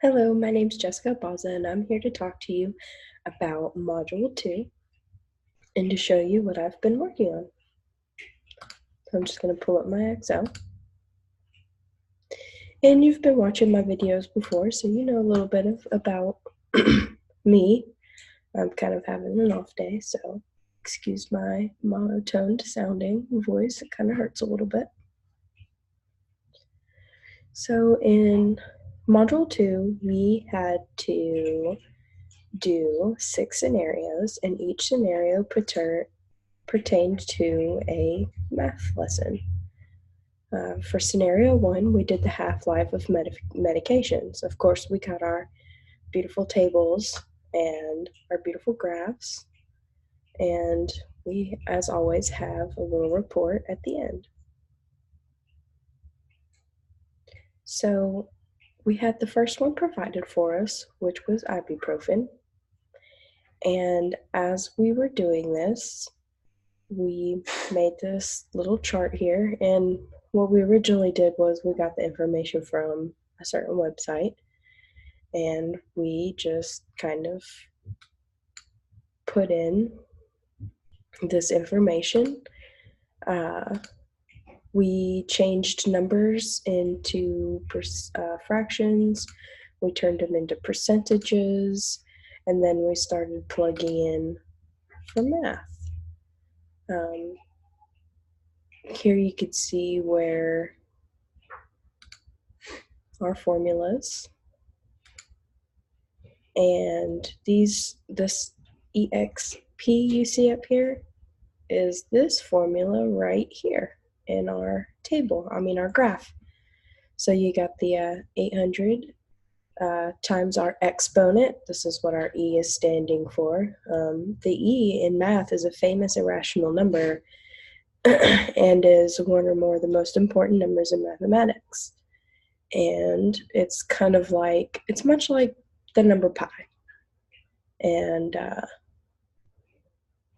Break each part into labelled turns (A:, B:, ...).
A: Hello, my name's Jessica Abaza, and I'm here to talk to you about Module 2 and to show you what I've been working on. So I'm just going to pull up my Excel. And you've been watching my videos before, so you know a little bit about me. I'm kind of having an off day, so excuse my monotoned sounding voice. It kind of hurts a little bit. So in Module 2, we had to do 6 scenarios, and each scenario pertained to a math lesson. For scenario 1, we did the half-life of medications. Of course, we got our beautiful tables and our beautiful graphs, and we, as always, have a little report at the end. So we had the first one provided for us, which was ibuprofen. And as we were doing this, we made this little chart here, and what we originally did was we got the information from a certain website, and we just kind of put in this information. We changed numbers into fractions, we turned them into percentages, and then we started plugging in for math. Here you could see where our formulas, and this exp you see up here is this formula right here in our table, our graph. So you got the 800 times our exponent. This is what our E is standing for. The E in math is a famous irrational number and is one or more of the most important numbers in mathematics. And it's kind of like, it's much like the number pi. And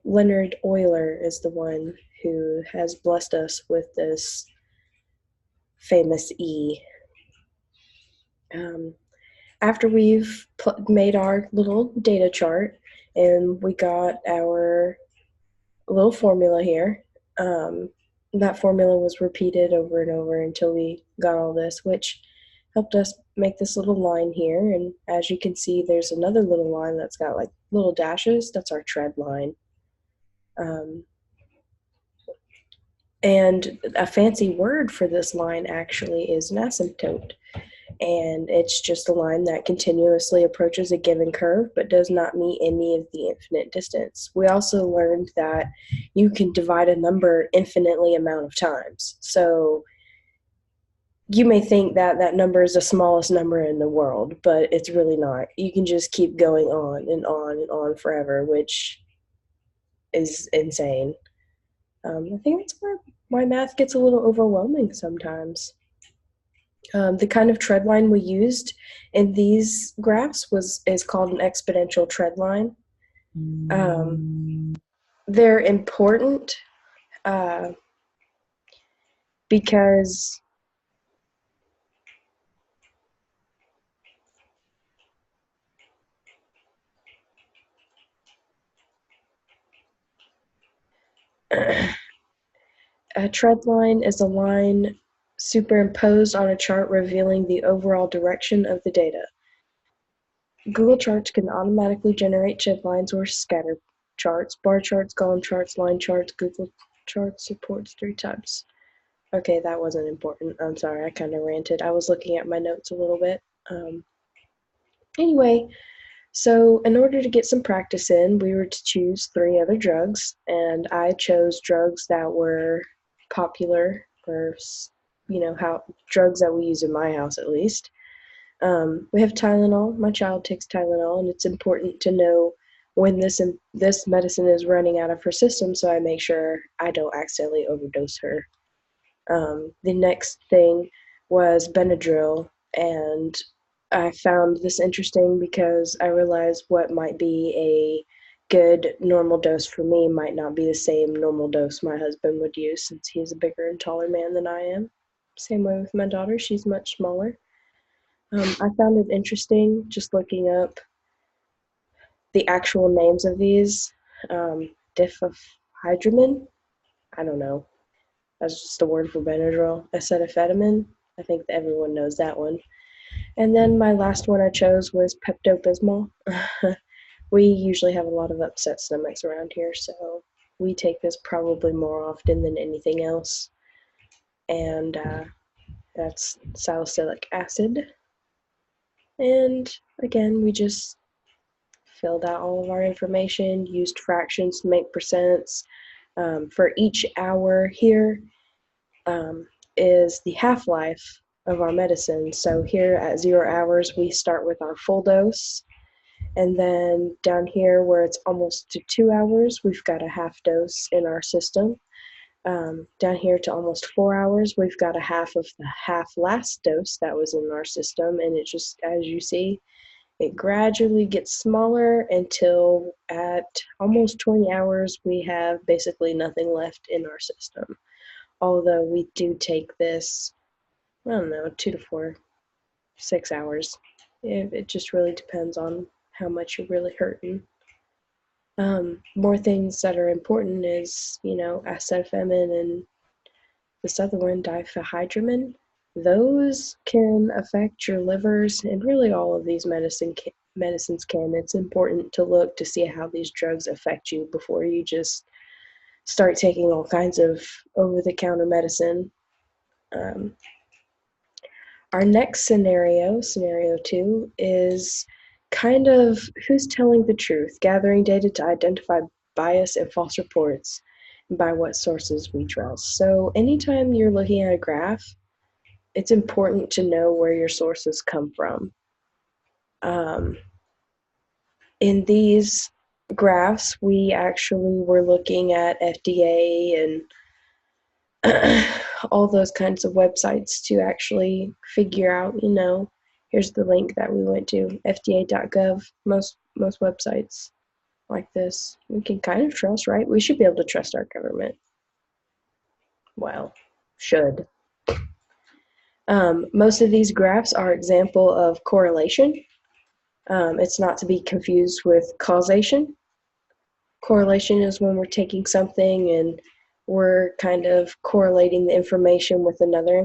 A: Leonard Euler is the one who has blessed us with this famous E. After we've made our little data chart and we got our little formula here, that formula was repeated over and over until we got all this, which helped us make this little line here. And as you can see, there's another little line that's got like little dashes. That's our trend line. And a fancy word for this line actually is an asymptote. And it's just a line that continuously approaches a given curve but does not meet any of the infinite distance. We also learned that you can divide a number infinitely amount of times. So you may think that that number is the smallest number in the world, but it's really not. You can just keep going on and on and on forever, which is insane. I think that's why math gets a little overwhelming sometimes. The kind of trend line we used in these graphs is called an exponential trend line. They're important because a trend line is a line superimposed on a chart revealing the overall direction of the data. Google Charts can automatically generate trend lines or scatter charts, bar charts, column charts, line charts. Google Charts supports 3 types. Okay, that wasn't important. I'm sorry, I kind of ranted. I was looking at my notes a little bit. Anyway, so in order to get some practice in, we were to choose 3 other drugs, and I chose drugs that were popular, or drugs that we use in my house at least. We have Tylenol. My child takes Tylenol, and it's important to know when this medicine is running out of her system, so I make sure I don't accidentally overdose her. The next thing was Benadryl, and I found this interesting because I realized what might be a good normal dose for me might not be the same normal dose my husband would use, since he's a bigger and taller man than I am. Same way with my daughter, she's much smaller. I found it interesting just looking up the actual names of these. Diphenhydramine, I don't know. That's just a word for Benadryl. Acetaminophen, I think that everyone knows that one. And then my last one I chose was Pepto-Bismol. We usually have a lot of upset stomachs around here, so we take this probably more often than anything else. And that's salicylic acid. And again, we just filled out all of our information, used fractions to make percents. For each hour here is the half-life of our medicine. So here at 0 hours, we start with our full dose. And then down here where it's almost to 2 hours, we've got a half dose in our system. Down here to almost 4 hours, we've got a half of the half last dose that was in our system. And it just, as you see, it gradually gets smaller until at almost 20 hours, we have basically nothing left in our system. Although we do take this, I don't know, 2 to 4, 6 hours. It just really depends on how much you're really hurting. More things that are important is, acetaminophen and this other one, diphenhydramine. Those can affect your livers, and really all of these medicines can. It's important to look to see how these drugs affect you before you just start taking all kinds of over-the-counter medicine. Our next scenario 2, is kind of who's telling the truth, gathering data to identify bias and false reports, and by what sources we trust. So anytime you're looking at a graph, it's important to know where your sources come from. In these graphs, we actually were looking at FDA and all those kinds of websites to actually figure out, here's the link that we went to, fda.gov. Most websites like this we can kind of trust, right? We should be able to trust our government. Well, should. Most of these graphs are example of correlation. It's not to be confused with causation. Correlation is when we're taking something and we're kind of correlating the information with other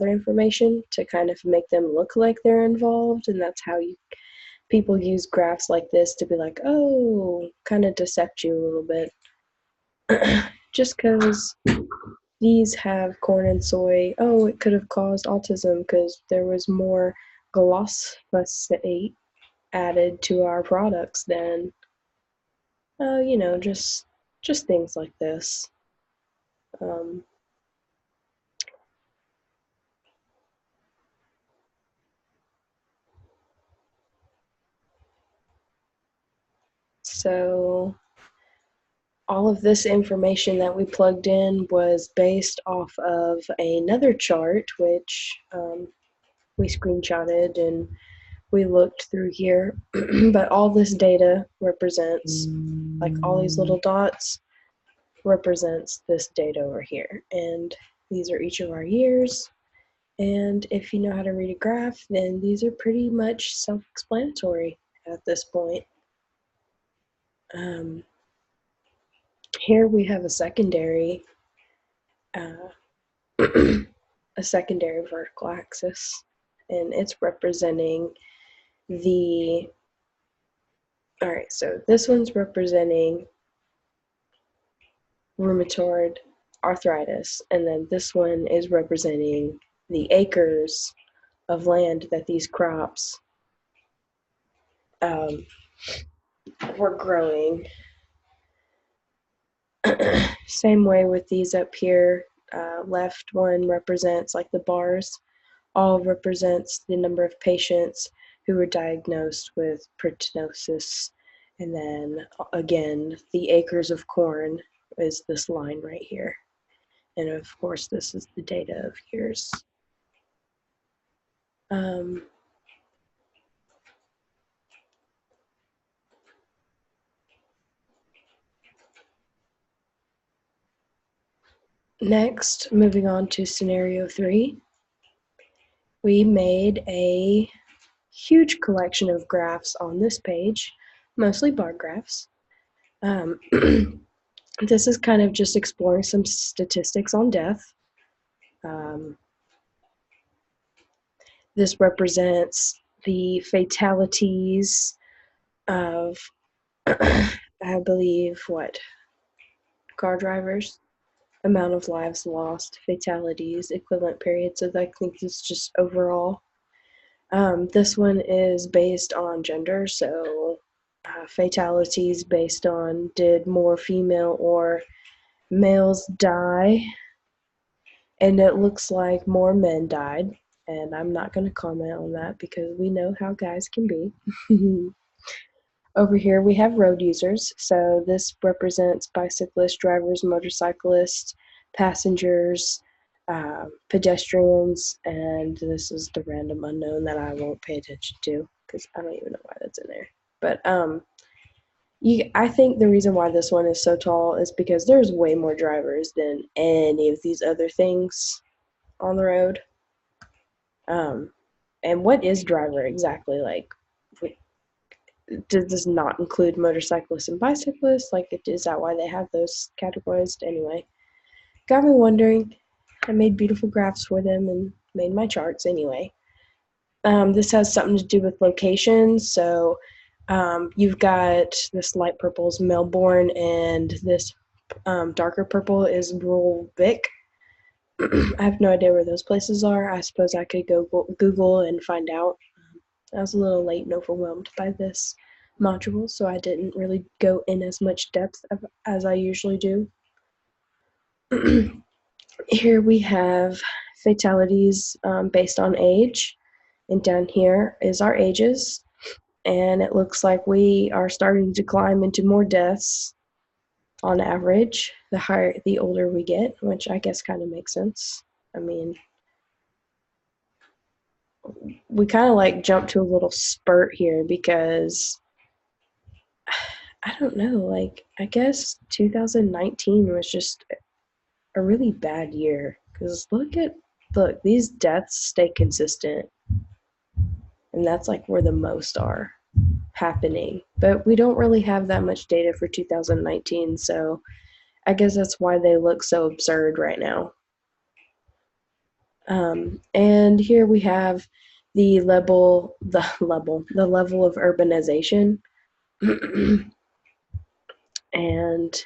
A: information to kind of make them look like they're involved, and that's how people use graphs like this to be like, oh, kind of decept you a little bit. Just because these have corn and soy, oh, it could have caused autism because there was more glyphosate added to our products than just things like this. So all of this information that we plugged in was based off of another chart, which we screenshotted and we looked through here. But all this data represents, like all these little dots, represents this data over here. And these are each of our years. And if you know how to read a graph, then these are pretty much self-explanatory at this point. Here we have a secondary a secondary vertical axis, and it's representing alright, so this one's representing rheumatoid arthritis, and then this one is representing the acres of land that these crops were growing. Same way with these up here. Left one represents, like the bars, all represents the number of patients who were diagnosed with pertinosis. And then again, the acres of corn is this line right here. And of course, this is the data of years. Next, moving on to scenario 3, we made a huge collection of graphs on this page, mostly bar graphs. This is kind of just exploring some statistics on death. This represents the fatalities of, I believe, car drivers, amount of lives lost, fatalities, equivalent periods. So I think it's just overall. This one is based on gender, so fatalities based on did more female or males die, and it looks like more men died. And I'm not going to comment on that because we know how guys can be. Over here we have road users. So this represents bicyclists, drivers, motorcyclists, passengers, pedestrians, and this is the random unknown that I won't pay attention to because I don't even know why that's in there. But I think the reason why this one is so tall is because there's way more drivers than any of these other things on the road. And what is driver exactly? Like, does this not include motorcyclists and bicyclists? Like, is that why they have those categorized? Anyway, got me wondering. I made beautiful graphs for them and made my charts anyway. This has something to do with locations. So you've got this light purple is Melbourne, and this darker purple is rural Vic. I have no idea where those places are. I suppose I could go Google and find out. I was a little late and overwhelmed by this module, so I didn't really go in as much depth as I usually do. Here we have fatalities based on age, and down here is our ages, and it looks like we are starting to climb into more deaths on average the older we get, which I guess kind of makes sense. I mean, we kind of like jumped to a little spurt here because I don't know, like I guess 2019 was just a really bad year because look, these deaths stay consistent, and that's like where the most are happening. But we don't really have that much data for 2019, so I guess that's why they look so absurd right now. And here we have the level of urbanization. And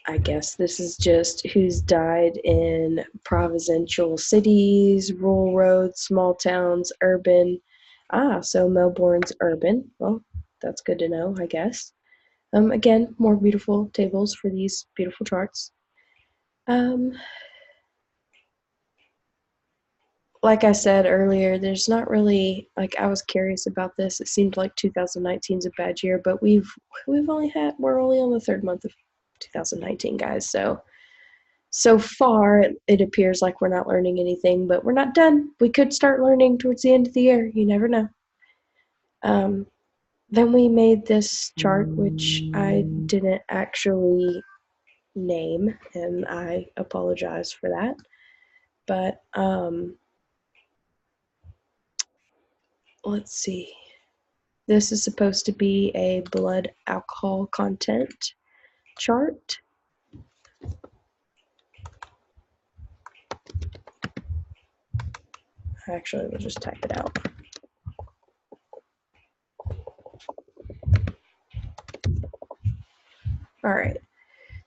A: I guess this is just who's died in provincial cities, rural roads, small towns, urban. So Melbourne's urban. Well, that's good to know, I guess. Again, more beautiful tables for these beautiful charts. Like I said earlier, there's not really, like, I was curious about this. It seemed like 2019 is a bad year, but we're only on the third month of 2019, guys. So far, it appears like we're not learning anything, but we're not done. We could start learning towards the end of the year. You never know. Then we made this chart, which I didn't actually name, and I apologize for that. But let's see. This is supposed to be a blood alcohol content chart. Actually, we'll just type it out. All right.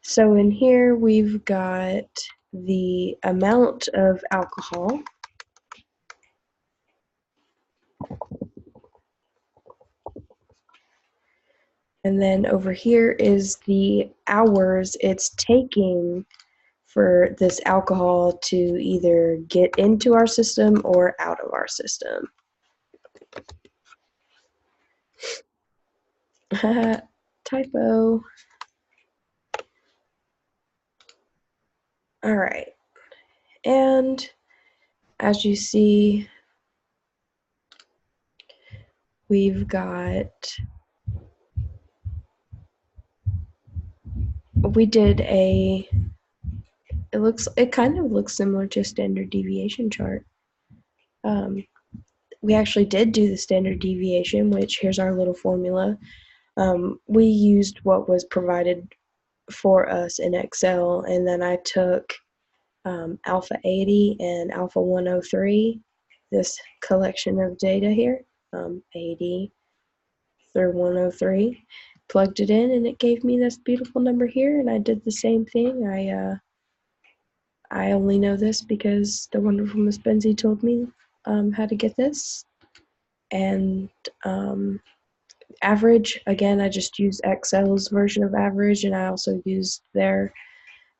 A: So in here, we've got the amount of alcohol. And then over here is the hours it's taking for this alcohol to either get into our system or out of our system. Typo. All right. And as you see, we've got, we did it kind of looks similar to a standard deviation chart. we actually did do the standard deviation, which here's our little formula. We used what was provided for us in Excel, and then I took alpha 80 and alpha 103, this collection of data here, 80 through 103, plugged it in, and it gave me this beautiful number here. And I did the same thing. I only know this because the wonderful Miss Benzie told me how to get this. And average, again, I just used Excel's version of average, and I also used their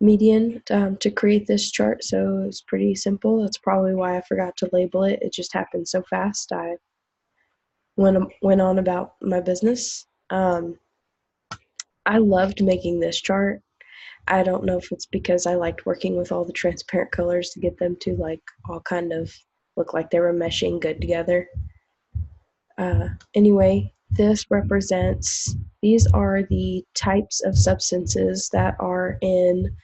A: median to create this chart. So it's pretty simple. That's probably why I forgot to label it. It just happened so fast. I went on about my business. I loved making this chart. I don't know if it's because I liked working with all the transparent colors to get them to like all kind of look like they were meshing good together. Anyway, this represents, these are the types of substances that are in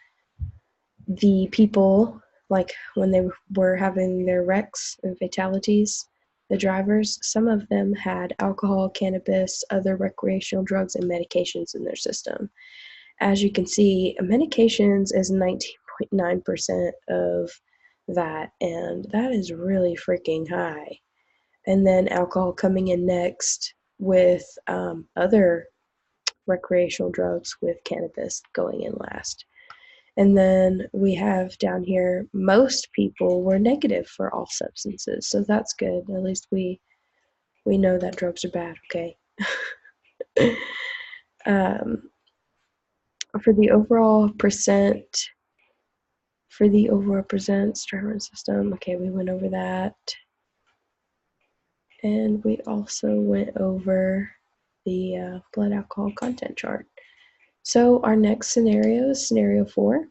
A: the people, like when they were having their wrecks and fatalities, the drivers, some of them had alcohol, cannabis, other recreational drugs, and medications in their system. As you can see, medications is 19.9% of that, and that is really freaking high. And then alcohol coming in next with other recreational drugs, with cannabis going in last. And then we have down here, most people were negative for all substances, so that's good. At least we know that drugs are bad, okay? For the overall percent, driver system, okay, we went over that. And we also went over the blood alcohol content chart. So our next scenario is scenario 4.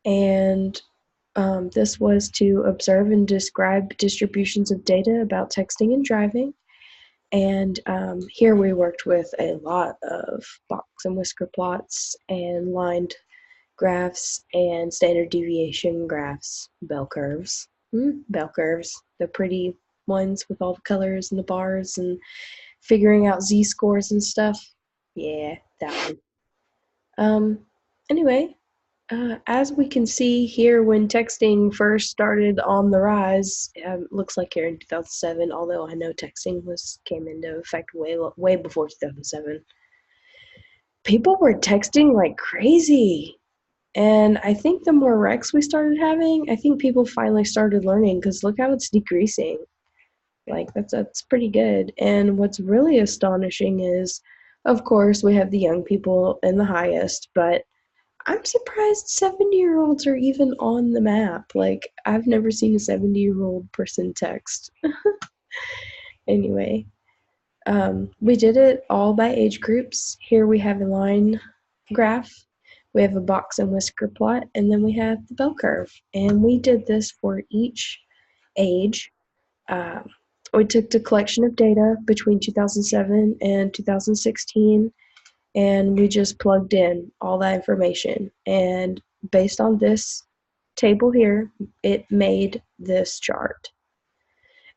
A: And this was to observe and describe distributions of data about texting and driving. And here we worked with a lot of box and whisker plots and lined graphs and standard deviation graphs, bell curves. Bell curves, the pretty ones with all the colors and the bars and figuring out z-scores and stuff. Yeah, that one. Anyway, as we can see here, when texting first started on the rise, looks like here in 2007, although I know texting came into effect way before 2007, people were texting like crazy. And I think the more wrecks we started having, I think people finally started learning, because look how it's decreasing. Like, that's pretty good. And what's really astonishing is, of course, we have the young people in the highest, but I'm surprised 70-year-olds are even on the map. Like, I've never seen a 70-year-old person text. Anyway, we did it all by age groups. Here we have a line graph, we have a box and whisker plot, and then we have the bell curve. And we did this for each age. We took the collection of data between 2007 and 2016, and we just plugged in all that information. And based on this table here, it made this chart.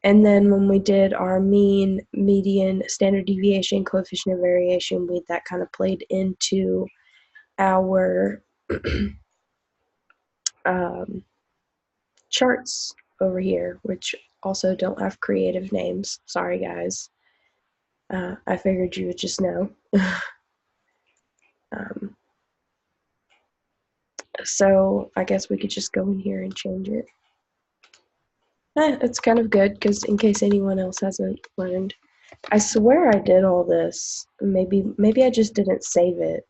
A: And then when we did our mean, median, standard deviation, coefficient of variation, that kind of played into our charts over here, which also don't have creative names. Sorry, guys. I figured you would just know. So I guess we could just go in here and change it. It's kind of good, because in case anyone else hasn't learned, I swear I did all this. Maybe I just didn't save it.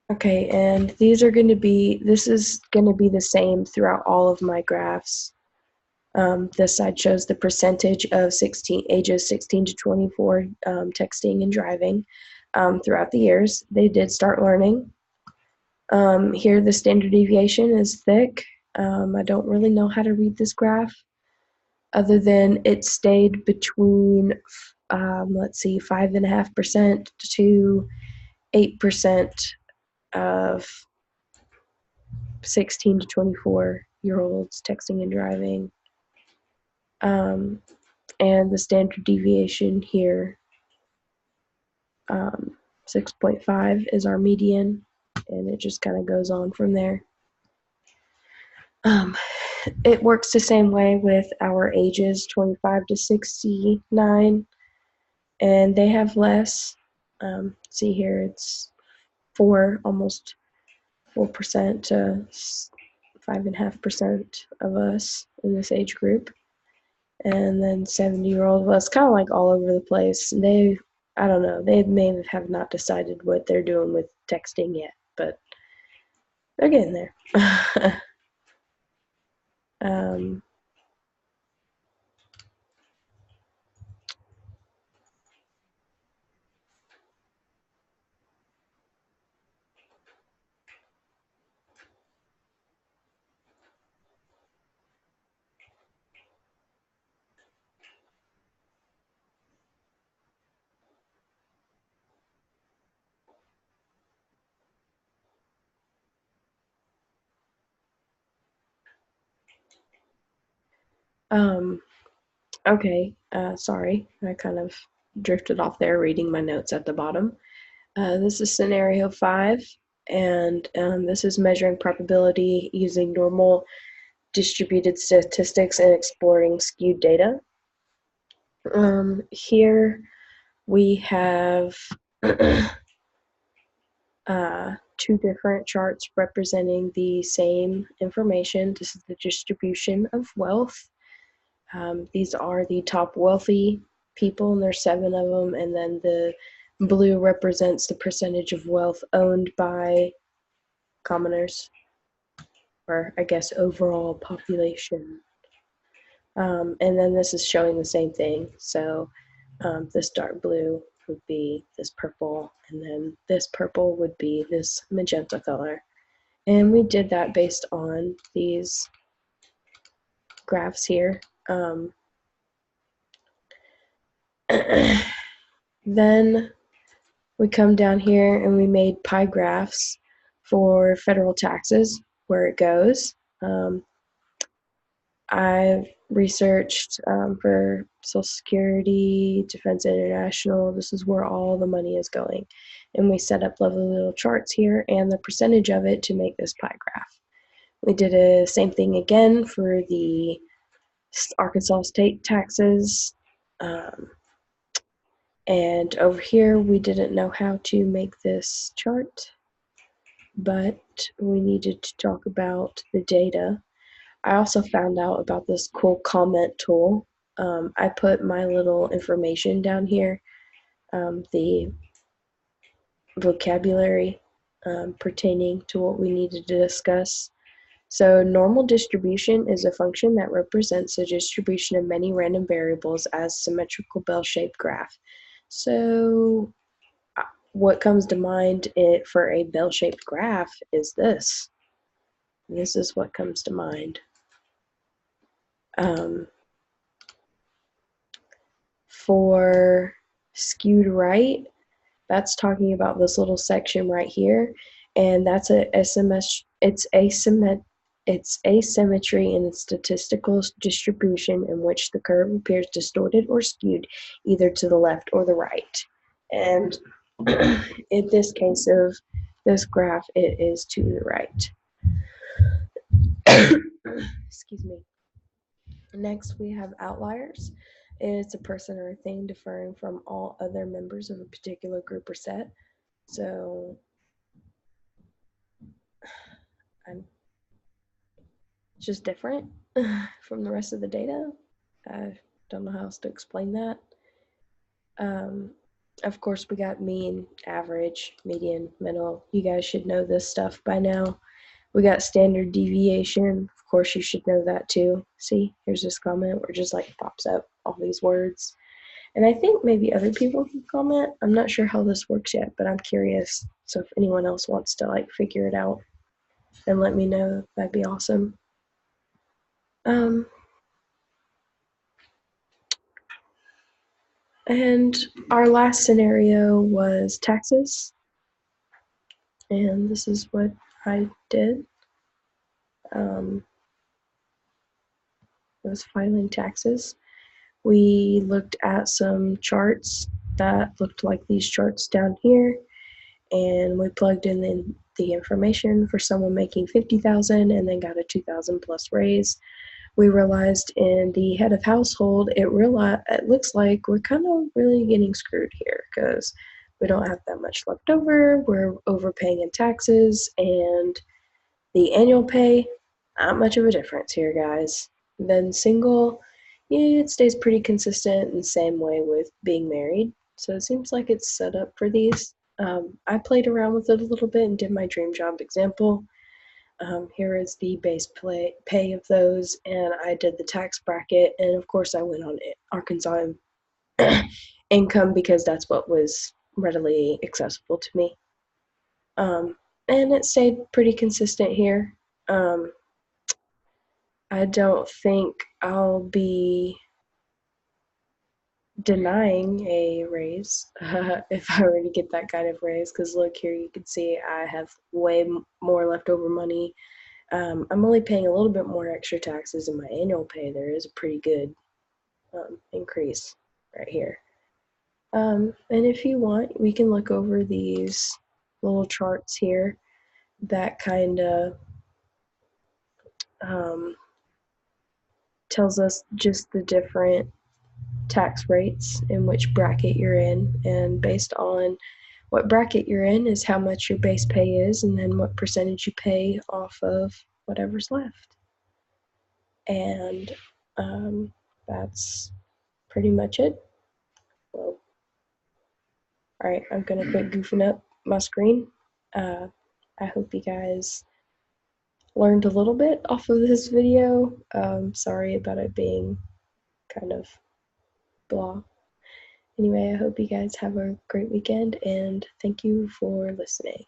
A: Okay, and this is going to be the same throughout all of my graphs. This side shows the percentage of ages 16 to 24 texting and driving throughout the years. They did start learning. Here the standard deviation is thick. I don't really know how to read this graph. other than it stayed between, let's see, 5.5% to 8% of 16 to 24-year-olds texting and driving. And the standard deviation here, 6.5 is our median, and it just kind of goes on from there. It works the same way with our ages, 25 to 69, and they have less. See here, it's almost 4% to 5.5% of us in this age group. And then 70-year-old, well, it's kind of like all over the place. I don't know, they may have not decided what they're doing with texting yet, but they're getting there. um, um, okay, sorry, I kind of drifted off there reading my notes at the bottom. This is scenario 5, and this is measuring probability using normal distributed statistics and exploring skewed data. Here we have two different charts representing the same information. This is the distribution of wealth. These are the top wealthy people, and there's 7 of them, and then the blue represents the percentage of wealth owned by commoners, or I guess overall population. And then this is showing the same thing. So this dark blue would be this purple, and then this purple would be this magenta color. And we did that based on these graphs here. Then we come down here and we made pie graphs for federal taxes, where it goes. I've researched for Social Security, Defense International. This is where all the money is going. And we set up lovely little charts here and the percentage of it to make this pie graph. We did the same thing again for the Arkansas state taxes. And over here, we didn't know how to make this chart, but we needed to talk about the data. I also found out about this cool comment tool. I put my little information down here, the vocabulary pertaining to what we needed to discuss. So normal distribution is a function that represents the distribution of many random variables as symmetrical bell-shaped graph. So what comes to mind for a bell-shaped graph is this. This is what comes to mind. For skewed right, that's talking about this little section right here, and that's it's asymmetry in its statistical distribution in which the curve appears distorted or skewed either to the left or the right. And in this case of this graph, it is to the right. Excuse me. Next, we have outliers. It's a person or a thing differing from all other members of a particular group or set. So I'm just different from the rest of the data. I don't know how else to explain that. Of course, we got mean, average, median, middle. You guys should know this stuff by now. We got standard deviation. Of course, you should know that too. See, here's this comment where it just like pops up all these words. And I think maybe other people can comment. I'm not sure how this works yet, but I'm curious. So if anyone else wants to like figure it out and let me know, that'd be awesome. And our last scenario was taxes. And this is what I did. Was filing taxes. We looked at some charts that looked like these charts down here, and we plugged in the information for someone making 50,000 and then got a 2,000 plus raise. We realized in the head of household, it looks like we're kind of really getting screwed here because we don't have that much left over. We're overpaying in taxes, and the annual pay, not much of a difference here, guys. Then single, yeah, it stays pretty consistent in the same way with being married. So it seems like it's set up for these. I played around with it a little bit and did my dream job example. Here is the base pay of those, and I did the tax bracket, and of course I went on Arkansas income because that's what was readily accessible to me. And it stayed pretty consistent here. Um, I don't think I'll be denying a raise if I were to get that kind of raise. Because look here, you can see I have way more leftover money. I'm only paying a little bit more extra taxes in my annual pay. There is a pretty good increase right here. And if you want, we can look over these little charts here that kind of um, tells us just the different tax rates in which bracket you're in, and based on what bracket you're in is how much your base pay is, and then what percentage you pay off of whatever's left. And that's pretty much it. Well, all right, I'm gonna quit goofing up my screen. I hope you guys learned a little bit off of this video. Sorry about it being kind of blah. Anyway, I hope you guys have a great weekend, and thank you for listening.